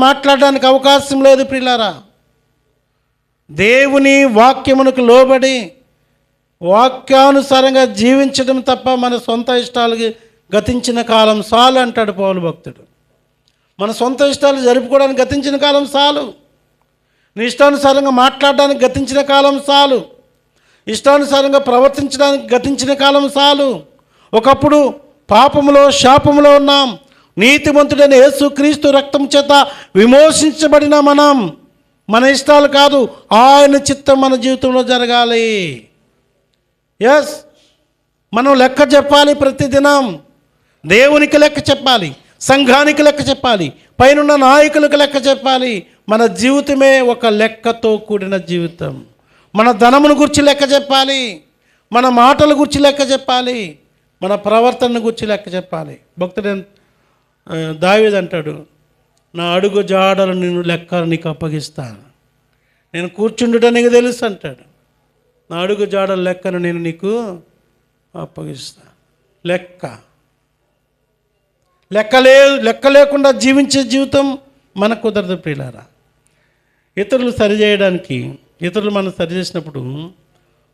మాట్లాడడానికి అవకాశం లేదు ప్రియులారా. దేవుని వాక్యమునకు లోబడి వాక్యానుసారంగా జీవించడం తప్ప మన సొంత ఇష్టాలకి గతించిన కాలం చాలు అంటాడు పౌలు భక్తుడు. మన సొంత ఇష్టాలు జరుపుకోవడానికి గతించిన కాలం చాలు. నీ ఇష్టానుసారంగా మాట్లాడడానికి గతించిన కాలం చాలు. ఇష్టానుసారంగా ప్రవర్తించడానికి గతించిన కాలం చాలు. ఒకప్పుడు పాపములో శాపములో ఉన్నాం. నీతిమంతుడైన యేసుక్రీస్తు రక్తం చేత విమోచించబడిన మనం, మన ఇష్టాలు కాదు, ఆయన చిత్తం మన జీవితంలో జరగాలి. ఎస్, మనం లెక్క చెప్పాలి. ప్రతిదినం దేవునికి లెక్క చెప్పాలి, సంఘానికి లెక్క చెప్పాలి, పైనున్న నాయకులకు లెక్క చెప్పాలి. మన జీవితమే ఒక లెక్కతో కూడిన జీవితం. మన ధనమును గురించి లెక్క చెప్పాలి, మన మాటల గురించి లెక్క చెప్పాలి, మన ప్రవర్తన గురించి లెక్క చెప్పాలి. భక్తుడు దావీదు అంటాడు, నా అడుగు జాడలు నేను లెక్క నీకు అప్పగిస్తాను, నేను కూర్చుండుట నీకు తెలుసు అంటాడు. నా అడుగు జాడల లెక్కను నేను నీకు అప్పగిస్తాను. లెక్క లేకుండా జీవించే జీవితం మనకు కుదరదు ప్రియులారా. ఇతరులు సరిచేయడానికి, ఇతరులు మనం సరిచేసినప్పుడు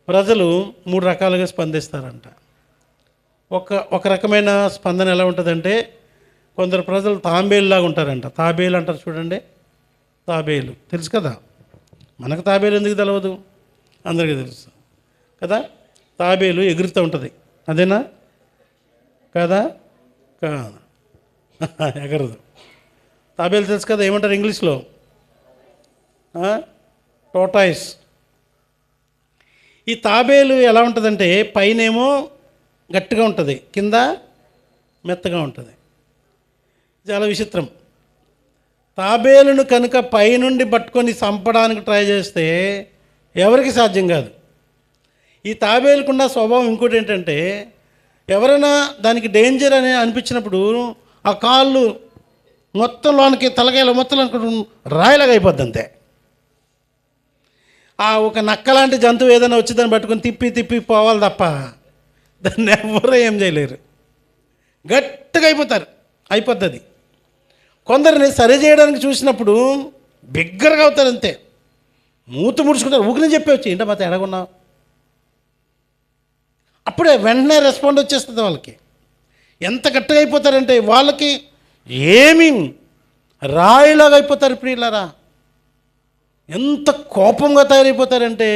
ప్రజలు 3 రకాలుగా స్పందిస్తారంట. ఒక రకమైన స్పందన ఎలా ఉంటుందంటే, కొందరు ప్రజలు తాంబేలులాగా ఉంటారంట. తాబేలు అంటారు చూడండి, తాబేలు తెలుసు కదా. మనకు తాబేలు ఎందుకు తెలియదు? అందరికీ తెలుసు కదా. తాబేలు ఎగురుతూ ఉంటుంది, అదేనా కదా? కాదు, ఎగరదు. తాబేలు తెలుసు కదా, ఏమంటారు ఇంగ్లీష్లో? టోటాయిస్. ఈ తాబేలు ఎలా ఉంటుందంటే, పైనేమో గట్టిగా ఉంటుంది, కింద మెత్తగా ఉంటుంది. చాలా విచిత్రం. తాబేలును కనుక పైనుండి పట్టుకొని చంపడానికి ట్రై చేస్తే ఎవరికి సాధ్యం కాదు. ఈ తాబేలుకున్న స్వభావం ఇంకోటి ఏంటంటే, ఎవరైనా దానికి డేంజర్ అని అనిపించినప్పుడు ఆ కాళ్ళు మొత్తం లోనికి, తలకాయలు మొత్తం రాయిలాగా అయిపోద్ది అంతే. ఆ ఒక నక్క లాంటి జంతువు ఏదైనా వచ్చి దాన్ని పట్టుకొని తిప్పి పోవాలి తప్ప దాన్ని ఎవరూ ఏం చేయలేరు. గట్టిగా అయిపోద్ది అది. కొందరిని సరి చేయడానికి చూసినప్పుడు బిగ్గరగా అవుతారు అంతే, మూతి ముడుచుకుంటారు. ఊరిని చెప్పవచ్చు, ఏంటో మాతో ఎడగొన్నావు, అప్పుడే వెంటనే రెస్పాండ్ వచ్చేస్తుంది వాళ్ళకి. ఎంత గట్టిగా అయిపోతారంటే వాళ్ళకి ఏమీ రాయిలాగా అయిపోతారు ప్రియులారా. ఎంత కోపంగా తయారైపోతారంటే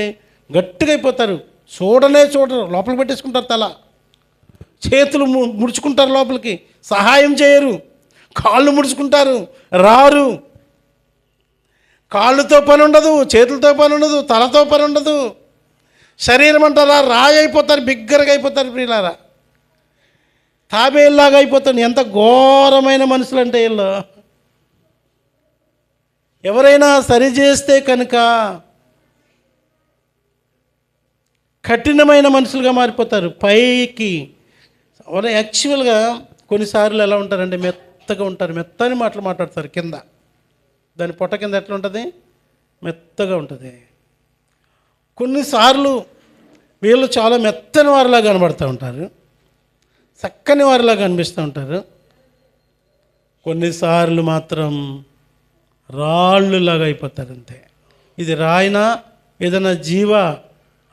గట్టిగా అయిపోతారు. చూడరు, లోపలికి పెట్టేసుకుంటారు తల, చేతులు ముడుచుకుంటారు లోపలికి, సహాయం చేయరు. కాళ్ళు ముడుచుకుంటారు, రారు. కాళ్ళతో పని ఉండదు, చేతులతో పని ఉండదు, తలతో పని ఉండదు. శరీరం అంటారా రాయి అయిపోతారు, బిగ్గరగా అయిపోతారు ప్రియులారా. తాబేల్లాగా అయిపోతారు. ఎంత ఘోరమైన మనుషులు అంటే వీళ్ళు. ఎవరైనా సరి చేస్తే కనుక కఠినమైన మనుషులుగా మారిపోతారు. పైకి వాళ్ళు యాక్చువల్గా కొన్నిసార్లు ఎలా ఉంటారంటే మెత్తగా ఉంటారు, మెత్తని మాటలు మాట్లాడతారు. కింద దాని పొట్ట కింద ఎట్లా ఉంటుంది? మెత్తగా ఉంటుంది. కొన్నిసార్లు వీళ్ళు చాలా మెత్తని వారిలా కనబడుతూ ఉంటారు, చక్కని వారిలా కనిపిస్తూ ఉంటారు. కొన్నిసార్లు మాత్రం రాళ్ళులాగా అయిపోతారు అంతే. ఇది రాయినా ఏదైనా జీవ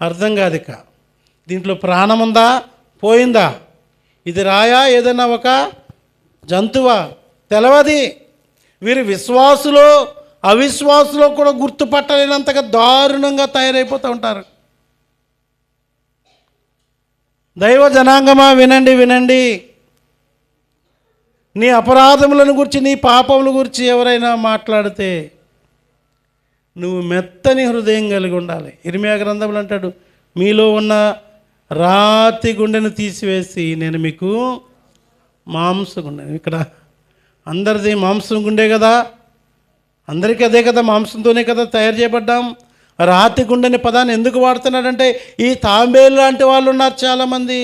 అర్థం కాదు. ఇక దీంట్లో ప్రాణం ఉందా పోయిందా, ఇది రాయా ఏదైనా ఒక జంతువా తెలవది. వీరు విశ్వాసులో అవిశ్వాసులో కూడా గుర్తుపట్టలేనంతగా దారుణంగా తయారైపోతూ ఉంటారు. దైవ జనాంగమా వినండి. నీ అపరాధములను గురించి, నీ పాపముల గురించి ఎవరైనా మాట్లాడితే నువ్వు మెత్తని హృదయం కలిగి ఉండాలి. ఇర్మియా గ్రంథంలో అంటాడు, మీలో ఉన్న రాతి గుండెను తీసివేసి నేను మీకు మాంసం గుండె. ఇక్కడ అందరిది మాంసం గుండె కదా, అందరికీ అదే కదా, మాంసంతోనే కదా తయారు చేయబడ్డాం. రాతి గుండెని పదాన్ని ఎందుకు వాడుతున్నాడంటే, ఈ తాంబేలు లాంటి వాళ్ళు ఉన్నారు చాలామంది,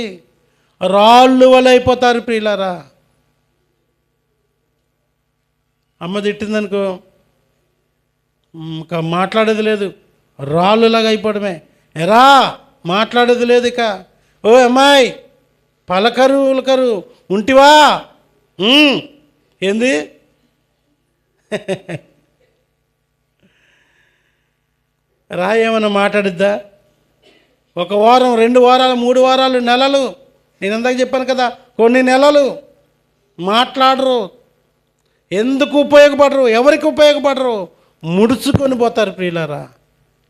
రాళ్ళు వల్ల అయిపోతారు ప్రియులారా. అమ్మ తిట్టిందనుకో, ఇంకా మాట్లాడేది లేదు, రాళ్ళులాగా అయిపోవడమే. ఎరా మాట్లాడేది లేదు ఇక. ఓ అమ్మాయి పలకరు ఉంటివా? ఏంది రాయి ఏమైనా మాట్లాడిద్దా? ఒక వారం, 2 వారాలు, 3 వారాలు, నెలలు, నేను ఇందాక చెప్పాను కదా, కొన్ని నెలలు మాట్లాడరు. ఎందుకు ఉపయోగపడరు? ఎవరికి ఉపయోగపడరు? ముడుచుకొని పోతారు ప్రియులారా.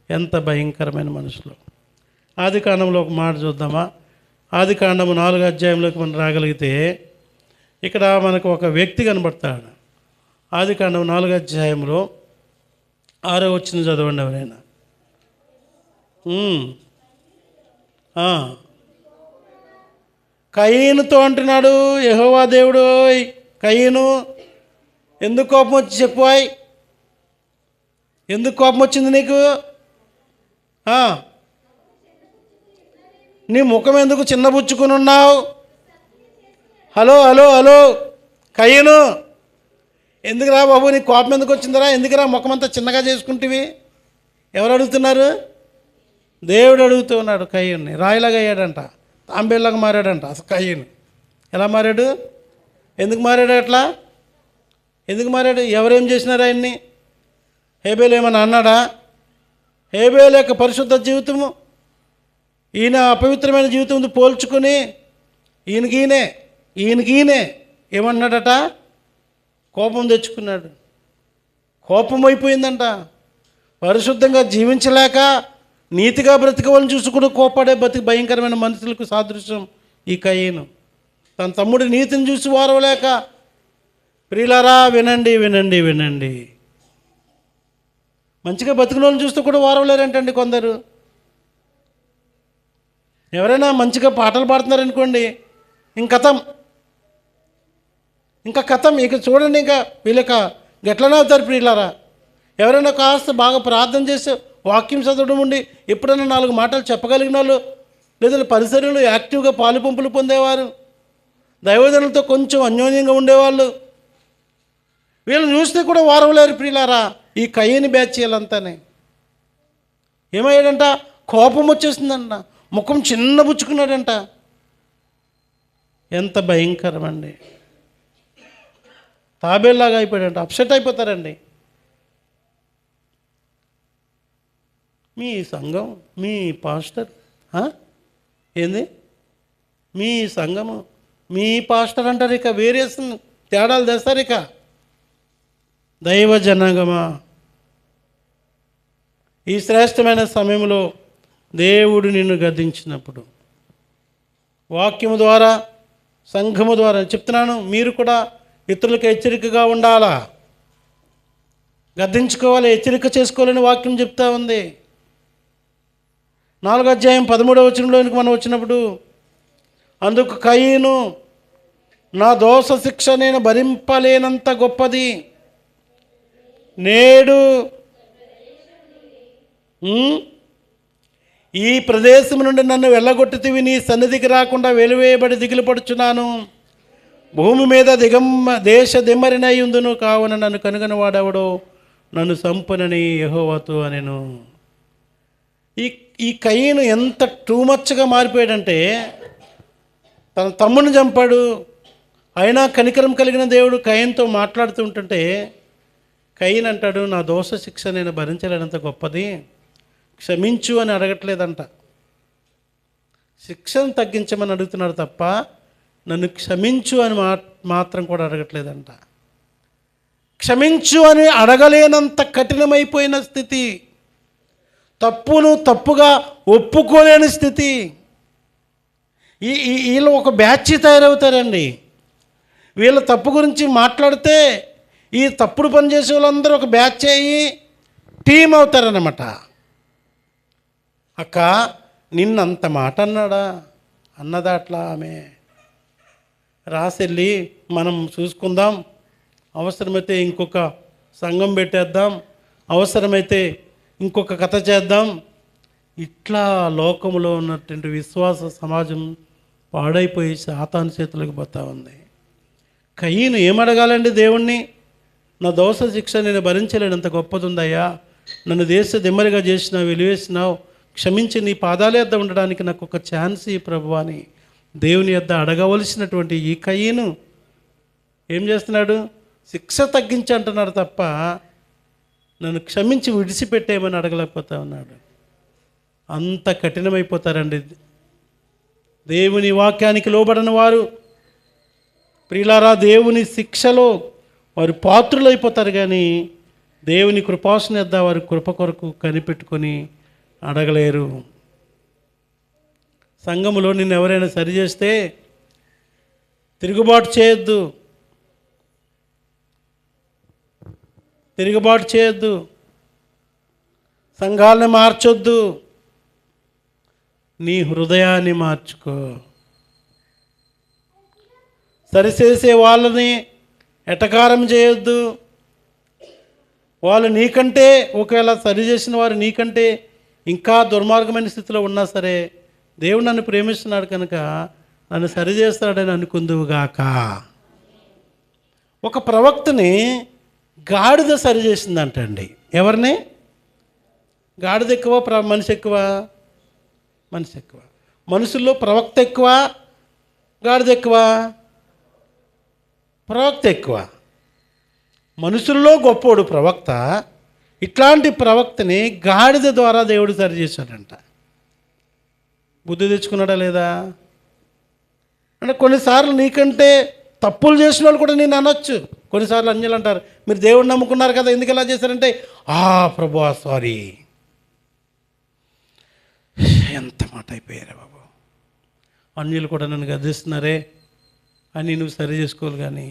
ఎంత భయంకరమైన మనుషులు. ఆదికాండంలో ఒక మాట చూద్దామా? ఆదికాండము 4వ అధ్యాయంలోకి మనం రాగలిగితే ఇక్కడ మనకు ఒక వ్యక్తి కనబడతాడు. ఆదికాండం 4వ అధ్యాయంలో 6వ వచనం చదవండి ఎవరైనా. కయీనుతో అంటున్నాడు, యెహోవా దేవుడు, కయీను ఎందుకు కోపం వచ్చి చెప్పువాయ్? ఎందుకు కోపం వచ్చింది నీకు? నీ ముఖం ఎందుకు చిన్నబుచ్చుకుని ఉన్నావు? హలో హలో హలో కయీను, ఎందుకురా బాబు నీ కోపం ఎందుకు వచ్చిందిరా? ఎందుకురా ముఖం అంతా చిన్నగా చేసుకుంటేవి? ఎవరు అడుగుతున్నారు? దేవుడు అడుగుతూ ఉన్నాడు కయీన్ని. రాయిలాగా అయ్యాడంట, తాంబేలాగా మారాడంట. అసలు కయీను ఎలా మారాడు? ఎందుకు మారాడు? అట్లా ఎందుకు మారాడు? ఎవరేం చేసినారు ఆయన్ని? హేబేలు ఏమన్నా అన్నాడా? హేబేలు యొక్క పరిశుద్ధ జీవితము ఈయన అపవిత్రమైన జీవితంతో పోల్చుకొని ఈయనకీనే ఏమన్నాడట? కోపం తెచ్చుకున్నాడు. కోపం అయిపోయిందంట. పరిశుద్ధంగా జీవించలేక నీతిగా బ్రతికవాళ్ళని చూసి కూడా కోపడే భయంకరమైన మనుషులకు సాదృశ్యం ఈ కయీను. తన తమ్ముడి నీతిని చూసి వారవలేక, ప్రియులారా వినండి వినండి వినండి, మంచిగా బతికిన వాళ్ళని చూస్తూ కూడా వారవలేరంటండి కొందరు. ఎవరైనా మంచిగా పాటలు పాడుతున్నారనుకోండి, ఇంకా కథం ఇక చూడండి, ఇంకా వీళ్ళక గట్లనే అవుతారు ప్రియులారా. ఎవరైనా కాస్త బాగా ప్రార్థన చేసి వాక్యం చదవడం ఉండి ఎప్పుడైనా 4 మాటలు చెప్పగలిగిన వాళ్ళు, లేదా పరిసరంలో యాక్టివ్గా పాలు పంపులు పొందేవారు, దైవజనులతో కొంచెం అన్యోన్యంగా ఉండేవాళ్ళు, వీళ్ళని చూస్తే కూడా వారవలేరు ప్రియులారా. ఈ కయీని బ్యాచ్ వీళ్ళంతానే ఏమయ్యాడంట? కోపం వచ్చేసిందంట, ముఖం చిన్నబుచ్చుకున్నాడంట. ఎంత భయంకరమండి. తాబేల్లాగా అయిపోయాడంట. అప్సెట్ అయిపోతారండి. మీ సంఘం, మీ పాస్టర్ ఏంది? మీ సంఘము, మీ పాస్టర్ అంటారు. ఇక వేరియేషన్ తేడాలు తెస్తారు. ఇక దైవ జనాంగమా, ఈ శ్రేష్టమైన సమయంలో దేవుడు నిన్ను గద్దించినప్పుడు వాక్యము ద్వారా, సంఘము ద్వారా చెప్తున్నాను, మీరు కూడా ఇతరులకు హెచ్చరికగా ఉండాలా, గద్దించుకోవాలి, హెచ్చరిక చేసుకోవాలని వాక్యం చెప్తా ఉంది. 4వ అధ్యాయం 13వ వచనంలోనికి మనం వచ్చినప్పుడు, అందుకు కయీను, నా దోష శిక్ష నేను భరింపలేనంత గొప్పది, నేడు ఈ ప్రదేశం నుండి నన్ను వెళ్ళగొట్టుతివి, నీ సన్నిధికి రాకుండా వెలివేయబడి దిగులు పడుచున్నాను, భూమి మీద దేశ దిమ్మరినై ఉందును, కావున నన్ను కనుగొని వాడెవడో నన్ను సంపునని యెహోవాతో అనెను. ఈ కయీను ఎంత టూమచ్గా మారిపోయాడంటే, తన తమ్ముడిని చంపాడు, అయినా కనికరం కలిగిన దేవుడు కయీనుతో మాట్లాడుతూ ఉంటుంటే కయీను అంటాడు, నా దోష శిక్ష నేను భరించలేనంత గొప్పది, క్షమించు అని అడగట్లేదంట. శిక్షను తగ్గించమని అడుగుతున్నాడు తప్ప నన్ను క్షమించు అని మాత్రం కూడా అడగట్లేదంట. క్షమించు అని అడగలేనంత కఠినమైపోయిన స్థితి, తప్పును తప్పుగా ఒప్పుకోలేని స్థితి. వీళ్ళు ఒక బ్యాచ్ తయారవుతారండి. వీళ్ళ తప్పు గురించి మాట్లాడితే ఈ తప్పుడు పని చేసే వాళ్ళందరూ ఒక బ్యాచ్ అయ్యి టీం అవుతారన్నమాట. అక్క నిన్నంత మాట అన్నాడా? అన్నదా అట్లా ఆమె? రాసెళ్ళి మనం చూసుకుందాం, అవసరమైతే ఇంకొక సంఘం పెట్టేద్దాం, అవసరమైతే ఇంకొక కథ చేద్దాం. ఇట్లా లోకంలో ఉన్నటువంటి విశ్వాస సమాజం పాడైపోయి సాతాను చేతులకు పోతా ఉంది. కయీను ఏమడగాలండి దేవుణ్ణి? నా దోష శిక్ష నేను భరించలేనంత గొప్పదుందయ్యా, నన్ను దేశ దిమ్మరిగా చేసినావు, వెలివేసినావు, క్షమించి నీ పాదాల యొద్ద ఉండడానికి నాకు ఒక ఛాన్స్ ఈ ప్రభువా అని దేవుని యొద్ద అడగవలసినటువంటి ఈ కయీను ఏం చేస్తున్నాడు? శిక్ష తగ్గించి అంటున్నాడు తప్ప నన్ను క్షమించి విడిచిపెట్టేయమని అడగలేకపోతా ఉన్నాడు. అంత కఠినమైపోతారండి దేవుని వాక్యానికి లోబడని వారు. ప్రియులారా, దేవుని శిక్షలో వారు పాత్రులైపోతారు, కానీ దేవుని కృపాసన యొద్ద వారి కృప కొరకు కనిపెట్టుకొని అడగలేరు. సంఘములో నిన్ను ఎవరైనా సరిచేస్తే తిరుగుబాటు చేయొద్దు, సంఘాలను మార్చొద్దు, నీ హృదయాన్ని మార్చుకో. సరిచేసే వాళ్ళని ఎటకారం చేయొద్దు. వాళ్ళు నీకంటే, ఒకవేళ సరిచేసిన వారు నీకంటే ఇంకా దుర్మార్గమైన స్థితిలో ఉన్నా సరే, దేవుడు నన్ను ప్రేమిస్తున్నాడు కనుక నన్ను సరిచేస్తాడని అనుకుందువుగాక. ఒక ప్రవక్తని గాడిద సరిచేసిందంటండి. ఎవరిని? గాడిద ఎక్కువ, మనిషి ఎక్కువ? మనిషి ఎక్కువ. మనుషుల్లో ప్రవక్త ఎక్కువ, గాడిద ఎక్కువ? ప్రవక్త ఎక్కువ. మనుషుల్లో గొప్పోడు ప్రవక్త. ఇట్లాంటి ప్రవక్తని గాడిద ద్వారా దేవుడు సరిచేశాడంట. బుద్ధి తెచ్చుకున్నాడా లేదా? అంటే కొన్నిసార్లు నీకంటే తప్పులు చేసిన వాళ్ళు కూడా నేను అనొచ్చు. కొన్నిసార్లు అన్యులు అంటారు, మీరు దేవుడిని నమ్ముకున్నారు కదా, ఎందుకు ఎలా చేశారంటే, ప్రభువా సారీ. ఎంత మాట అయిపోయారా బాబు, అన్యులు కూడా నన్ను గద్దిస్తున్నారే అని నువ్వు సరి చేసుకోవాలి. కానీ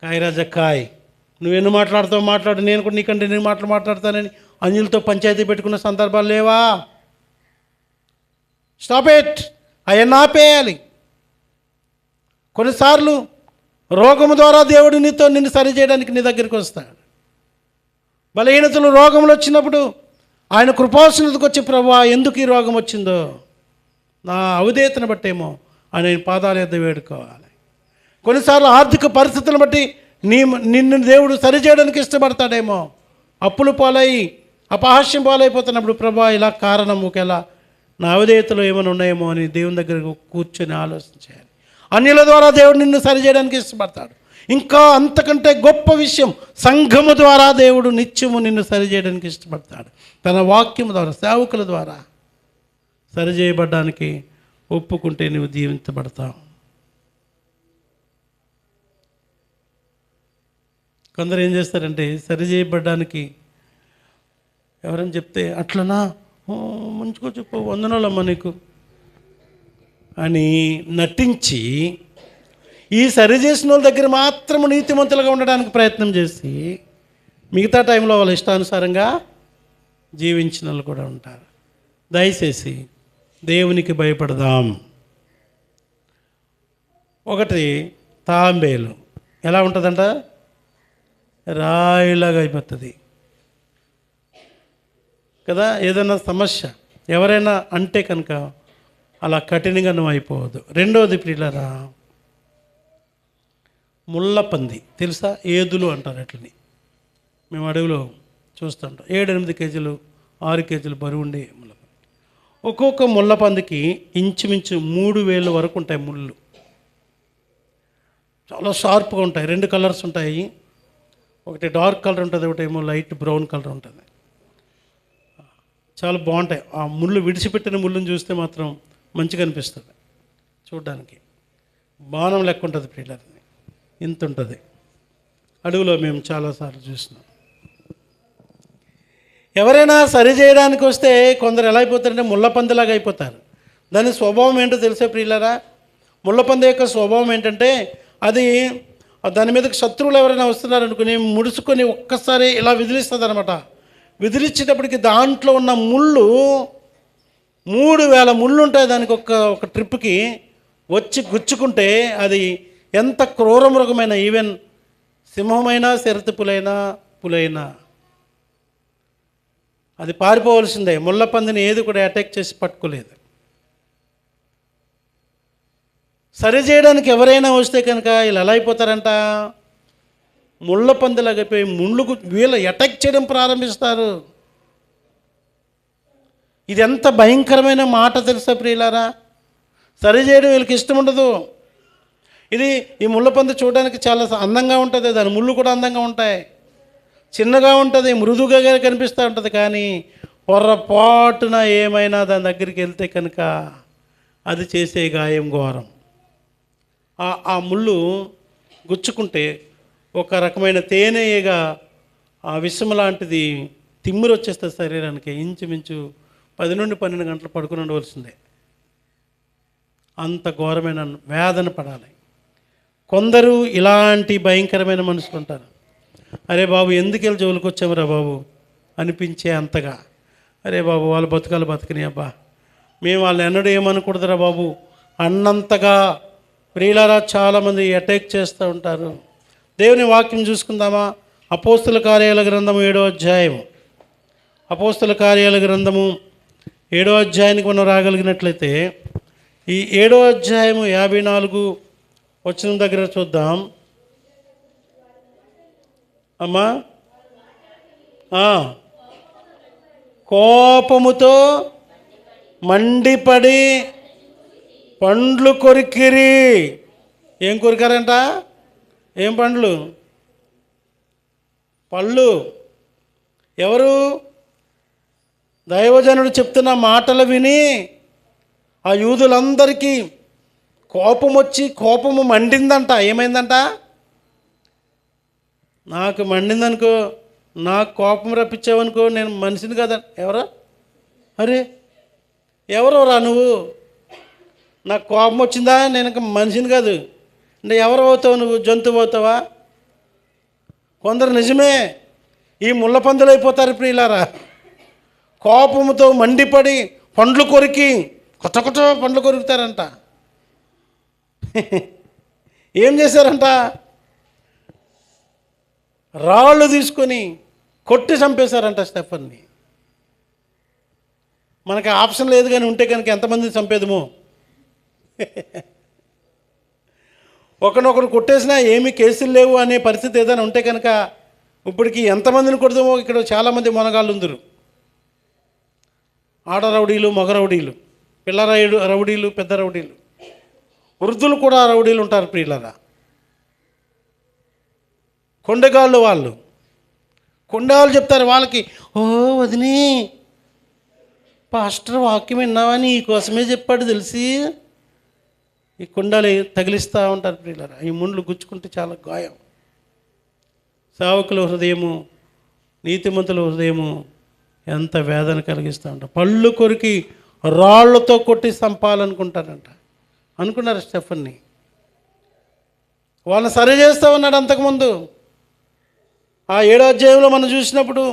కాయరాజా కాయ్, నువ్వెన్ని మాట్లాడుతావు మాట్లాడు, నేను కూడా నీకంటే నేను మాట్లాడతానని అన్యులతో పంచాయతీ పెట్టుకున్న సందర్భాలు లేవా? స్టాప్ ఇట్, అవన్నీ ఆపేయాలి. కొన్నిసార్లు రోగము ద్వారా దేవుడు నిన్ను సరి చేయడానికి నీ దగ్గరికి వస్తాడు. బలహీనతలు, రోగములు వచ్చినప్పుడు ఆయన కృపాసనతకు వచ్చి, ప్రభువా ఎందుకు ఈ రోగం వచ్చిందో, నా అవిధేయతను బట్టేమో ఆయన పాదాల యొద్ద వేడుకోవాలి. కొన్నిసార్లు ఆర్థిక పరిస్థితులను బట్టి నిన్ను దేవుడు సరిచేయడానికి ఇష్టపడతాడేమో. అప్పులు పాలై అపహాస్యం పాలైపోతున్నప్పుడు, ప్రభువా ఇలా కారణం ఒకేలా నా అవిధేయతలో ఏమైనా ఉన్నాయేమో అని దేవుని దగ్గర కూర్చొని ఆలోచించాలి. అన్యుల ద్వారా దేవుడు నిన్ను సరిచేయడానికి ఇష్టపడతాడు. ఇంకా అంతకంటే గొప్ప విషయం, సంఘము ద్వారా దేవుడు నిత్యము నిన్ను సరిచేయడానికి ఇష్టపడతాడు. తన వాక్యము ద్వారా, సేవకుల ద్వారా సరిచేయబడ్డానికి ఒప్పుకుంటే నువ్వు దీవించబడతావు. కొందరు ఏం చేస్తారంటే, సరిచేయబడ్డానికి ఎవరైనా చెప్తే, అట్లనా, మంచిగా చెప్పు, వందనాలమ్మా నీకు అని నటించి ఈ సరిచేసిన వాళ్ళ దగ్గర మాత్రము నీతిమంతులుగా ఉండడానికి ప్రయత్నం చేసి మిగతా టైంలో వాళ్ళ ఇష్టానుసారంగా జీవించిన వాళ్ళు కూడా ఉంటారు. దయచేసి దేవునికి భయపడదాం. ఒకటి తాంబేలు ఎలా ఉంటుందంట, రాయిలాగా అయిపోతుంది కదా. ఏదైనా సమస్య ఎవరైనా అంటే కనుక అలా కఠినంగా నువ్వు అయిపోవద్దు. రెండవది ప్రియులారా, ముళ్ళపంది తెలుసా? ఏదులు అంటారు. అట్లని మేము అడవిలో చూస్తుంటాం. 7-8 కేజీలు 6 కేజీలు బరువు ఉండే ముళ్ళపంది. ఒక్కొక్క ముళ్ళపందికి ఇంచుమించు 3,000 వరకు ఉంటాయి ముళ్ళు. చాలా షార్ప్గా ఉంటాయి. 2 కలర్స్ ఉంటాయి. ఒకటి డార్క్ కలర్ ఉంటుంది, ఒకటి ఏమో లైట్ బ్రౌన్ కలర్ ఉంటుంది. చాలా బాగుంటాయి. ఆ ముళ్ళు, విడిచిపెట్టిన ముళ్ళుని చూస్తే మాత్రం మంచిగా అనిపిస్తుంది చూడ్డానికి. బాణం లెక్క ఉంటుంది ప్రియులారా, ఇంత ఉంటుంది. అడవిలో మేము చాలాసార్లు చూసినాం. ఎవరైనా సరి చేయడానికి వస్తే కొందరు ఎలా అయిపోతారంటే ముళ్ళపందిలాగా అయిపోతారు. దాని స్వభావం ఏంటో తెలిసే ప్రియులారా? ముళ్ళపంది యొక్క స్వభావం ఏంటంటే, అది దాని మీదకి శత్రువులు ఎవరైనా వస్తున్నారనుకుని ముడుచుకొని ఒక్కసారి ఇలా విదిలిస్తుంది అనమాట. విదిలిచ్చేటప్పటికి దాంట్లో ఉన్న ముళ్ళు 3,000 ముళ్ళు ఉంటాయి దానికి. ఒక ట్రిప్కి వచ్చి గుచ్చుకుంటే అది ఎంత క్రూర మృగమైన, ఈవెన్ సింహమైనా, శరతి పులైనా అది పారిపోవలసిందే. ముళ్ళపందిని ఏది కూడా అటాక్ చేసి పట్టుకోలేదు. సరి చేయడానికి ఎవరైనా వస్తే కనుక ఇలా ఎలా అయిపోతారంట, ముళ్ళపందిలాగైపోయి ముళ్ళుకు వీళ్ళు అటాక్ చేయడం ప్రారంభిస్తారు. ఇది ఎంత భయంకరమైన మాట తెలుసా ప్రియులారా? సరి చేయడం వీళ్ళకి ఇష్టం ఉండదు. ఇది ఈ ముళ్ళపంది చూడడానికి చాలా అందంగా ఉంటుంది, దాని ముళ్ళు కూడా అందంగా ఉంటాయి, చిన్నగా ఉంటుంది, మృదువుగా కనిపిస్తూ ఉంటుంది. కానీ పొరపాటున ఏమైనా దాని దగ్గరికి వెళ్తే కనుక అది చేసే గాయం ఘోరం. ఆ ముళ్ళు గుచ్చుకుంటే ఒక రకమైన తేనెగా ఆ విషం లాంటిది తిమ్మిరి వచ్చేస్తుంది శరీరానికి. ఇంచుమించు 10 నుండి 12 గంటలు పడుకుని ఉండవలసిందే. అంత ఘోరమైన వేదన పడాలి. కొందరు ఇలాంటి భయంకరమైన మనుషులు ఉంటారు. అరే బాబు ఎందుకు వెళ్ళి జోలికి వచ్చామురా బాబు అనిపించే అంతగా, అరే బాబు వాళ్ళ బతుకాలు బతకని అబ్బా, మేము వాళ్ళు ఎన్నడూ ఏమనకూడదురా బాబు అన్నంతగా ప్రియులారా చాలామంది అటాక్ చేస్తూ ఉంటారు. దేవుని వాక్యం చూసుకుందామా? అపోస్తుల కార్యాల గ్రంథము 7వ అధ్యాయం. అపోస్తుల కార్యాల గ్రంథము 7వ అధ్యాయానికి మనం రాగలిగినట్లయితే ఈ 7వ అధ్యాయము 54 వచనం దగ్గర చూద్దాం అమ్మా. కోపముతో మండిపడి పండ్లు కొరికిరి. ఏం కొరికారంట? ఏం పండ్లు? పళ్ళు. ఎవరు? దైవజనుడు చెప్తున్న మాటలు విని ఆ యూదులందరికీ కోపం వచ్చి కోపము మండిందంట. ఏమైందంట? నాకు మండిందనుకో, నాకు కోపం రప్పించావనుకో, నేను మనిషిని కదా. ఎవరా? అరే ఎవరోరా నువ్వు? నాకు కోపం వచ్చిందా? నేను ఇంకా మనిషిని కాదు అంటే ఎవరు అవుతావు నువ్వు? జంతువు అవుతావా? కొందరు నిజమే ఈ ముళ్ళ పందులు అయిపోతారు ప్రియులారా. కోపంతో మండిపడి పండ్లు కొరికి కొత్త కొత్త పండ్లు కొరుకుతారంట. ఏం చేశారంట? రాళ్ళు తీసుకొని కొట్టి చంపేశారంట స్టెఫన్ని. మనకి ఆప్షన్ లేదు, కానీ ఉంటే కనుక ఎంతమంది చంపేదమో. ఒకనొకరు కొట్టేసినా ఏమీ కేసులు లేవు అనే పరిస్థితి ఏదైనా ఉంటే కనుక ఇప్పటికి ఎంతమందిని కొడదామో. ఇక్కడ చాలామంది మొనగాళ్ళు ఉందరు. ఆడ రౌడీలు, మగ రౌడీలు, పిల్ల రౌడీలు, పెద్ద రౌడీలు, వృద్ధులు కూడా రౌడీలు ఉంటారు ప్రియులారా. కొండగాళ్ళు వాళ్ళు కొండగాళ్ళు చెప్తారు వాళ్ళకి, ఓ వదిని పాస్టర్ వాక్యం విన్నావా, నీ కోసమే చెప్పాడు తెలిసి. ఈ కుండాలు తగిలిస్తూ ఉంటారు ప్రియులారా. ఈ ముండ్లు గుచ్చుకుంటే చాలా గాయం. సేవకుల హృదయము, నీతిమంతుల హృదయము ఎంత వేదన కలిగిస్తూ ఉంటారు. పళ్ళు కొరికి రాళ్లతో కొట్టి చంపాలనుకుంటారంట. అనుకున్నారు స్టెఫన్ని. వాళ్ళని సరి చేస్తూ ఉన్నాడు అంతకుముందు. ఆ 7వ అధ్యాయంలో మనం చూసినప్పుడు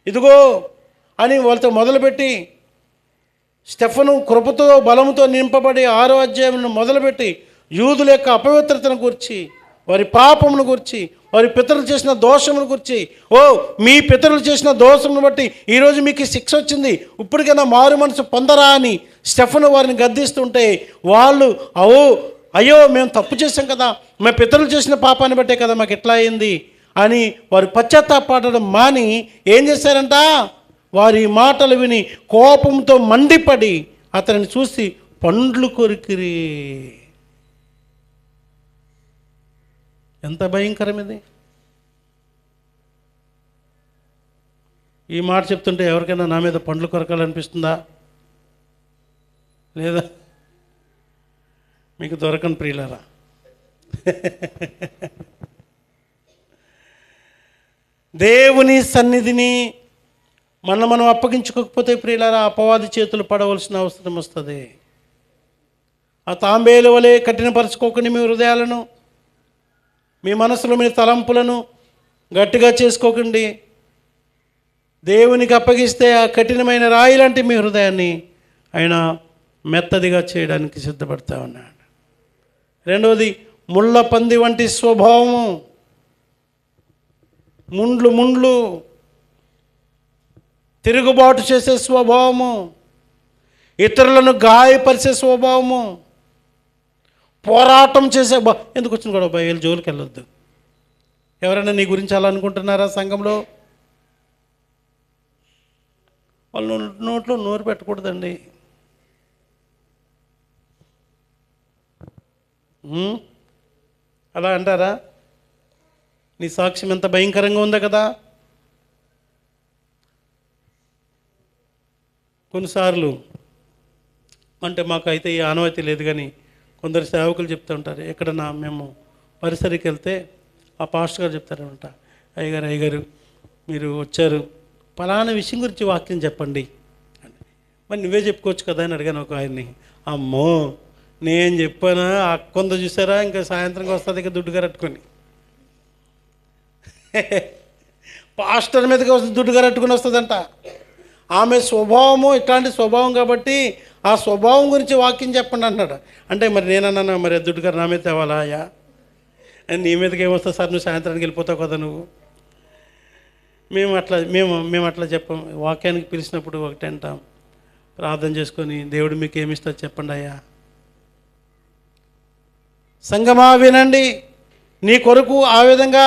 ఇదిగో అని వాళ్ళతో మొదలుపెట్టి స్టెఫను కృపతో బలముతో నింపబడి 6వ అధ్యాయం మొదలుపెట్టి యూదుల యొక్క అపవిత్రతను గురించి, వారి పాపమును గురించి, వారి పితరులు చేసిన దోషమును గురించి, ఓ మీ పితరులు చేసిన దోషమును బట్టి ఈరోజు మీకు శిక్ష వచ్చింది, ఇప్పటికైనా మారు మనసు పొందరా అని స్టెఫను వారిని గద్దిస్తుంటే వాళ్ళు అయ్యో మేము తప్పు చేసాం కదా, మేము పితరులు చేసిన పాపాన్ని బట్టే కదా మాకు ఎట్లా అయింది అని వారు పశ్చాత్తాపడడం మాని ఏం చేశారంట? వారి మాటలు విని కోపంతో మండిపడి అతనిని చూసి పండ్లు కొరికిరి. ఎంత భయంకరం ఇది! ఈ మాట చెప్తుంటే ఎవరికైనా నా మీద పండ్లు కొరకాలనిపిస్తుందా? లేదా? మీకు దొరకని ప్రియులారా. దేవుని సన్నిధిని మనం అప్పగించుకోకపోతే ప్రియులారా అపవాది చేతులు పడవలసిన అవసరం వస్తుంది. ఆ తాంబేలు వలె కఠినపరచుకోకండి మీ హృదయాలను, మీ మనసులో మీ తలంపులను గట్టిగా చేసుకోకండి. దేవునికి అప్పగిస్తే ఆ కఠినమైన రాయి లాంటి మీ హృదయాన్ని ఆయన మెత్తదిగా చేయడానికి సిద్ధపడతా ఉన్నాడు. రెండవది, ముళ్ళ పంది వంటి స్వభావము. ముండ్లు తిరుగుబాటు చేసే స్వభావము, ఇతరులను గాయపరిచే స్వభావము, పోరాటం చేసే ఎందుకు వచ్చిన కూడా వీళ్ళ జోలికి వెళ్ళొద్దు. ఎవరైనా నీ గురించి అలా అనుకుంటున్నారా సంఘంలో? వాళ్ళు నోట్లో నోరు పెట్టకూడదండి. అలా అంటారా? నీ సాక్ష్యం ఎంత భయంకరంగా ఉందో కదా. కొన్నిసార్లు అంటే మాకైతే ఈ ఆనవాయితీ లేదు, కానీ కొందరు సేవకులు చెప్తూ ఉంటారు. ఎక్కడన్నా మేము పరిసరికి వెళ్తే ఆ పాస్టర్ గారు చెప్తారనమాట, అయ్యగారు మీరు వచ్చారు, ఫలానా విషయం గురించి వాక్యం చెప్పండి. మరి నువ్వే చెప్పుకోవచ్చు కదా అని అడిగాను ఒక ఆయన్ని. అమ్మో నేను చెప్పానా, ఆ కొంత చూసారా ఇంకా సాయంత్రంకి వస్తుంది ఇంకా దుడ్డుగా కట్టుకొని పాస్టర్ మీదకి వస్తుంది, దుడ్డుగా కట్టుకుని వస్తుందంట. ఆమె స్వభావము ఇట్లాంటి స్వభావం కాబట్టి ఆ స్వభావం గురించి వాక్యం చెప్పండి అంటున్నాడు. అంటే మరి నేనన్నా మరి దుడ్డుగా నా మీద తేవాలా అయ్యా? నీ మీదకి ఏమొస్తుంది సార్, నువ్వు సాయంత్రానికి వెళ్ళిపోతావు కదా నువ్వు. మేము అట్లా చెప్పాం. వాక్యానికి పిలిచినప్పుడు ఒకటి అంటాం, ప్రార్థన చేసుకొని దేవుడు మీకు ఏమిస్తారు చెప్పండి అయ్యా. సంగమా వినండి, నీ కొరకు ఆ విధంగా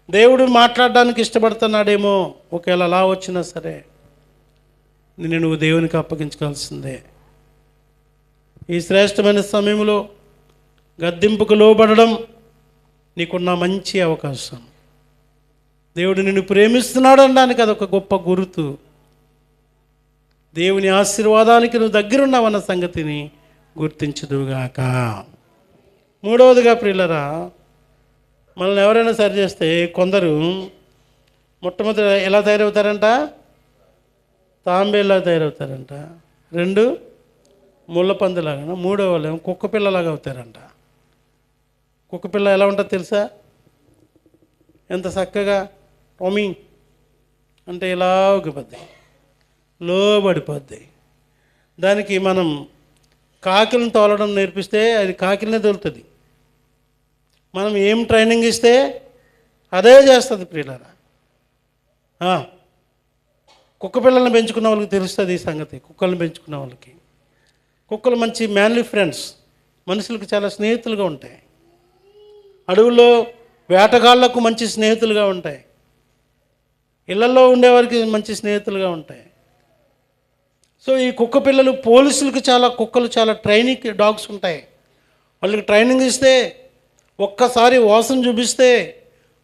దేవుడు మాట్లాడడానికి ఇష్టపడుతున్నాడేమో. ఒకవేళ అలా వచ్చినా సరే నువ్వు దేవునికి అప్పగించుకోవాల్సిందే. ఈ శ్రేష్టమైన సమయంలో గద్దింపుకు లోబడడం నీకున్న మంచి అవకాశం. దేవుడు నిన్ను ప్రేమిస్తున్నాడు అనడానికి అదొక గొప్ప గుర్తు. దేవుని ఆశీర్వాదానికి నువ్వు దగ్గరున్నావన్న సంగతిని గుర్తించుదుగాక. మూడవదిగా ప్రియులరా, మనల్ని ఎవరైనా సరి చేస్తే కొందరు మొట్టమొదటి ఎలా తయారవుతారంట? తాంబేలా తయారవుతారంట. 2 ముళ్ళపందిలాగా. 3వ వాళ్ళు కుక్క పిల్లలాగా అవుతారంట. కుక్క పిల్ల ఎలా ఉంటుందో తెలుసా? ఎంత చక్కగా టొమీ అంటే ఇలా ఊగిపోద్ది, లోబడిపోద్ది. దానికి మనం కాకిలను తోలడం నేర్పిస్తే అది కాకిలనే తోలుతుంది. మనం ఏం ట్రైనింగ్ ఇస్తే అదే చేస్తుంది ప్రియులారా. కుక్క పిల్లల్ని పెంచుకున్న వాళ్ళకి తెలుస్తుంది ఈ సంగతి. కుక్కలను పెంచుకున్న వాళ్ళకి కుక్కలు మంచి మ్యాన్లీ ఫ్రెండ్స్, మనుషులకు చాలా స్నేహితులుగా ఉంటాయి. అడవుల్లో వేటగాళ్లకు మంచి స్నేహితులుగా ఉంటాయి. ఇళ్లలో ఉండేవారికి మంచి స్నేహితులుగా ఉంటాయి. సో ఈ కుక్క పిల్లలు పోలీసులకు కుక్కలు చాలా ట్రైనింగ్ డాగ్స్ ఉంటాయి. వాళ్ళకి ట్రైనింగ్ ఇస్తే ఒక్కసారి వాసన చూపిస్తే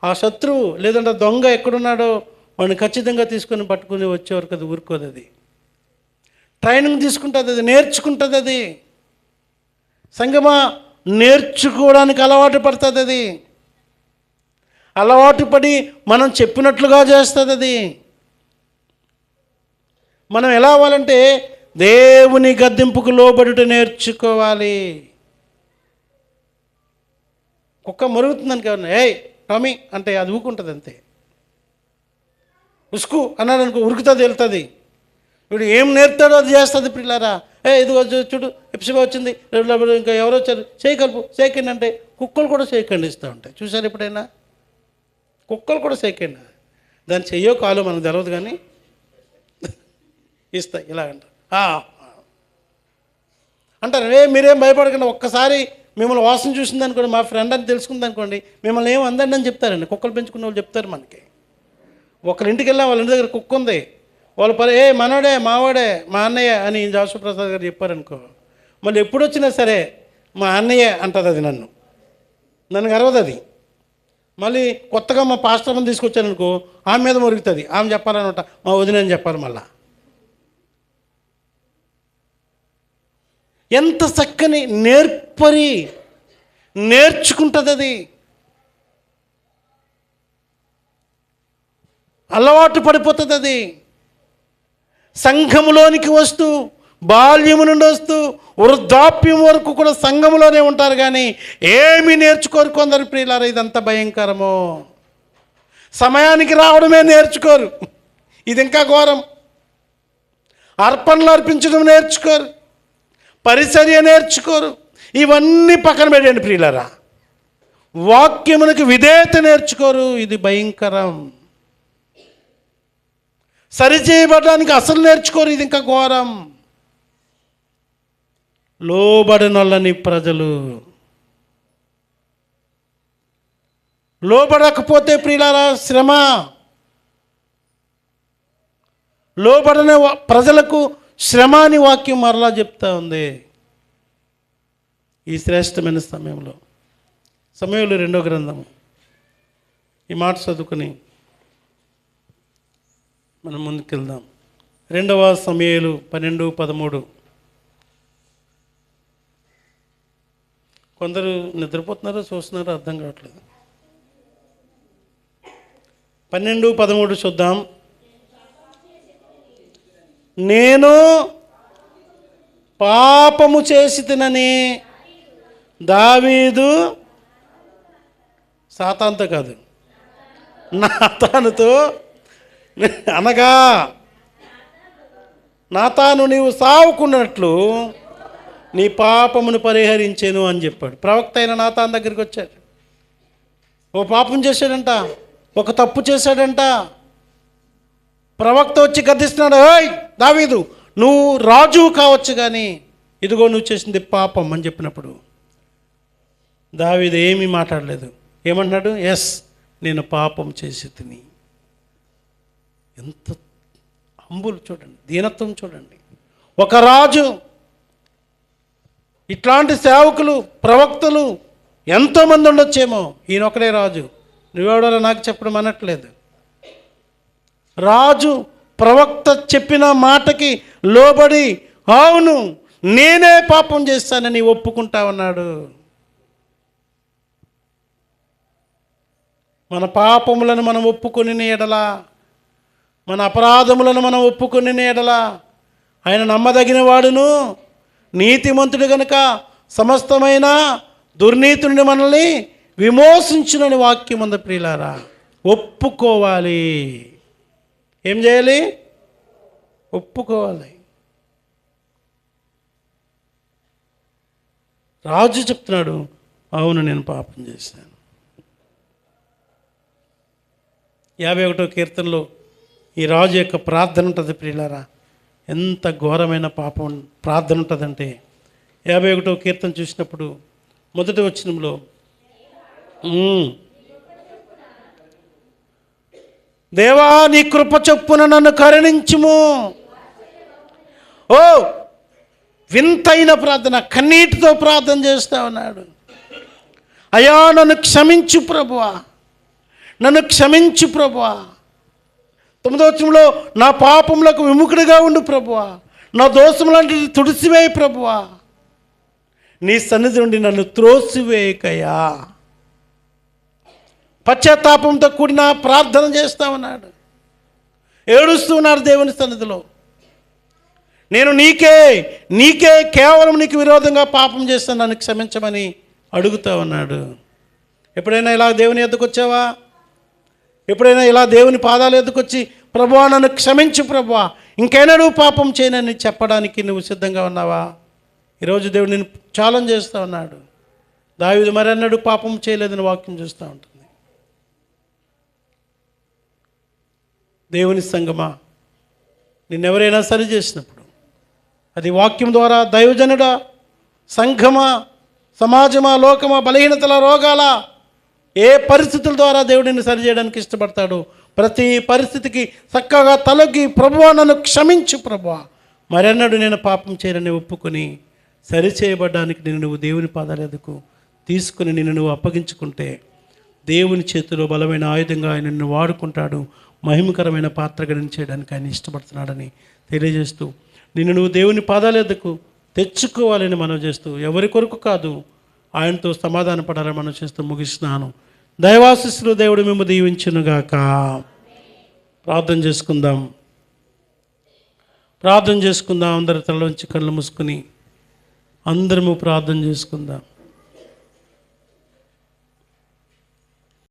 ఆ శత్రువు లేదంటే దొంగ ఎక్కడున్నాడో వాడిని ఖచ్చితంగా తీసుకొని పట్టుకుని వచ్చేవరకు అది ఊరుకోదు. అది ట్రైనింగ్ తీసుకుంటుంది, అది నేర్చుకుంటుంది. అది సంగమా నేర్చుకోవడానికి అలవాటు పడుతుంది. అది అలవాటు పడి మనం చెప్పినట్లుగా చేస్తుంది. అది మనం ఎలా అవ్వాలంటే దేవుని గద్దింపుకు లోబడుట నేర్చుకోవాలి. కుక్క మరుగుతుందని కావాలి, ఏయ్ టామీ అంటే అది ఊకుంటుంది అంతే. ఉసుకు అన్నాడు అనుకో, ఉరుకుతుంది, వెళ్తుంది. ఇప్పుడు ఏం నేర్తాడో అది చేస్తుంది పిల్లారా. ఇది చూడు ఎప్సిగా వచ్చింది, ఇంకా ఎవరో వచ్చారు, చేయకలుపు చేయకండి అంటే కుక్కలు కూడా చేయకండి ఇస్తూ ఉంటాయి. చూసారు ఎప్పుడైనా? కుక్కలు కూడా చేయకండి. దాన్ని చెయ్యో కాలో మనకు తెలవదు కానీ ఇస్తాయి. ఇలాగంట అంటారు. మీరేం భయపడకండి, ఒక్కసారి మిమ్మల్ని వాసన చూసింది అనుకోండి, మా ఫ్రెండ్ అని తెలుసుకుంది అనుకోండి, మిమ్మల్ని ఏం అందండి అని చెప్తారండి. కుక్కలు పెంచుకున్న వాళ్ళు చెప్తారు మనకి. ఒకరి ఇంటికి వెళ్ళాం, వాళ్ళ ఇంటి దగ్గర కుక్క ఉంది, వాళ్ళు మనోడే మావాడే మా అన్నయ్య అని జాసు ప్రసాద్ గారు చెప్పారనుకో, మళ్ళీ ఎప్పుడు వచ్చినా సరే మా అన్నయ్య అంటుంది. అది నన్ను గర్వదు. అది మళ్ళీ కొత్తగా మా పాస్టర్ని తీసుకొచ్చాననుకో, ఆమె మీద మురుగుతుంది. ఆమె చెప్పాలన్నమాట, మా వదినని చెప్పాలి. మళ్ళా ఎంత చక్కని నేర్చుకుంటుంది. అది అలవాటు పడిపోతుంది. అది సంఘములోనికి వస్తూ బాల్యము నుండి వస్తూ వృద్ధాప్యం వరకు కూడా సంఘములోనే ఉంటారు, కానీ ఏమీ నేర్చుకోరు కొందరు ప్రియులారా. ఇదంతా భయంకరము. సమయానికి రావడమే నేర్చుకోరు. ఇది ఇంకా ఘోరం. అర్పణలు అర్పించడం నేర్చుకోరు, పరిచర్య నేర్చుకోరు. ఇవన్నీ పక్కన పెట్టండి ప్రియులారా. వాక్యమునకు విధేయత నేర్చుకోరు. ఇది భయంకరం. సరిచేయబడడానికి అసలు నేర్చుకోరు. ఇది ఇంకా ఘోరం. లోబడనొల్లని ప్రజలు. లోబడకపోతే ప్రియులారా శ్రమ. లోబడని ప్రజలకు శ్రమ అని వాక్యం మరలా చెప్తా ఉంది. ఈ శ్రేష్టమైన సమయంలో సమూయేలు 2వ గ్రంథము ఈ మాట చదువుకుని మనం ముందుకెళ్దాం. 2వ సమూయేలు 12:13. కొందరు నిద్రపోతున్నారో చూస్తున్నారో అర్థం కావట్లేదు. 12:13 చూద్దాం. నేను పాపము చేసి తినని దావీదు సాతానుతో కాదు, నాతానుతో అనగా, నాతాను నీవు సావుకున్నట్లు నీ పాపమును పరిహరించాను అని చెప్పాడు. ప్రవక్త అయిన నాతాను దగ్గరికి వచ్చాడు. ఓ పాపం చేశాడంట, ఒక తప్పు చేశాడంట. ప్రవక్త వచ్చి గద్దిస్తున్నాడు, ఏయ్ దావీదు, నువ్వు రాజు కావచ్చు కానీ ఇదిగో నువ్వు చేసింది పాపం అని చెప్పినప్పుడు దావీదు ఏమీ మాట్లాడలేదు. ఏమంటున్నాడు? ఎస్, నేను పాపం చేసి తిని. ఎంత హంబుల్ చూడండి, దీనత్వం చూడండి. ఒక రాజు, ఇట్లాంటి సేవకులు ప్రవక్తలు ఎంతోమంది ఉండొచ్చేమో, ఈయనొక్కడే రాజు. నువ్వెవడో నాకు చెప్పడం అనట్లేదు. రాజు ప్రవక్త చెప్పిన మాటకి లోబడి అవును నేనే పాపం చేస్తానని ఒప్పుకుంటా ఉన్నాడు. మన పాపములను మనం ఒప్పుకొని ఎడలా, మన అపరాధములను మనం ఒప్పుకొని ఎడలా ఆయన నమ్మదగిన వాడును నీతిమంతుడు గనుక సమస్తమైన దుర్నీతి నుండి మనల్ని విమోచించునని వాక్యం ఉంది. ప్రియులారా, ఒప్పుకోవాలి. ఏం చేయాలి? ఒప్పుకోవాలి. రాజు చెప్తున్నాడు, అవును నేను పాపం చేశాను. 51వ కీర్తనలో ఈ రాజు యొక్క ప్రార్థన ఉంటుంది. ప్రియులారా, ఎంత ఘోరమైన పాపం ప్రార్థన ఉంటుందంటే 51వ కీర్తన చూసినప్పుడు మొదటి వచనంలో దేవా నీ కృప చొప్పున నన్ను కరుణించుము. ఓ వింతైన ప్రార్థన, కన్నీటితో ప్రార్థన చేస్తా ఉన్నాడు. అయ్యా నన్ను క్షమించు ప్రభువా, నన్ను క్షమించు ప్రభువా. 9వ వచనంలో నా పాపములకు విముఖుడిగా ఉండు ప్రభువా, నా దోషములాంటిది తుడిసివేయి ప్రభువా, నీ సన్నిధి నుండి నన్ను త్రోసివేయకయా. పశ్చాత్తాపంతో కూడిన ప్రార్థన చేస్తా ఉన్నాడు, ఏడుస్తూ ఉన్నాడు దేవుని సన్నిధిలో. నేను నీకే కేవలం నీకు విరోధంగా పాపం చేస్తాను, నన్ను క్షమించమని అడుగుతా ఉన్నాడు. ఎప్పుడైనా ఇలా దేవుని ఎద్దుకు వచ్చావా? ఎప్పుడైనా ఇలా దేవుని పాదాల ఎద్దుకు వచ్చి ప్రభువా నన్ను క్షమించు ప్రభువా, ఇంకైనా నువ్వు పాపం చేయనని చెప్పడానికి నువ్వు సిద్ధంగా ఉన్నావా? ఈరోజు దేవుడు నేను ఛాలెంజ్ చేస్తూ ఉన్నాడు. దావీదు మరన్నడు పాపం చేయలేదని వాక్యం చూస్తూ ఉంటుంది. దేవుని సంగమా, నిన్నెవరైనా సరి చేసినప్పుడు అది వాక్యం ద్వారా, దైవజనుడా, సంఘమా, సమాజమా, లోకమా, బలహీనతల, రోగాల, ఏ పరిస్థితుల ద్వారా దేవుడిని సరిచేయడానికి ఇష్టపడతాడు. ప్రతి పరిస్థితికి చక్కగా తలొగ్గి ప్రభువా నన్ను క్షమించు ప్రభువా, మరెన్నడు నేను పాపం చేయనని ఒప్పుకొని సరిచేయబడ్డానికి నువ్వు దేవుని పాదాల ఎదుకు తీసుకుని నువ్వు అప్పగించుకుంటే దేవుని చేతిలో బలమైన ఆయుధంగా ఆయన నిన్ను వాడుకుంటాడు. మహిమకరమైన పాత్రగా చేయడానికి ఆయన ఇష్టపడుతున్నాడని తెలియజేస్తూ నువ్వు దేవుని పాదాల ఎదుకు తెచ్చుకోవాలని మనం చేస్తూ, ఎవరి కొరకు కాదు ఆయనతో సమాధాన పడాలని మనం చేస్తూ ముగిస్తున్నాను. దైవాశీస్సులు దేవుడు మేము దీవించునుగాక. ప్రార్థన చేసుకుందాం. అందరి తలలోంచి కళ్ళు మూసుకుని అందరము ప్రార్థన చేసుకుందాం.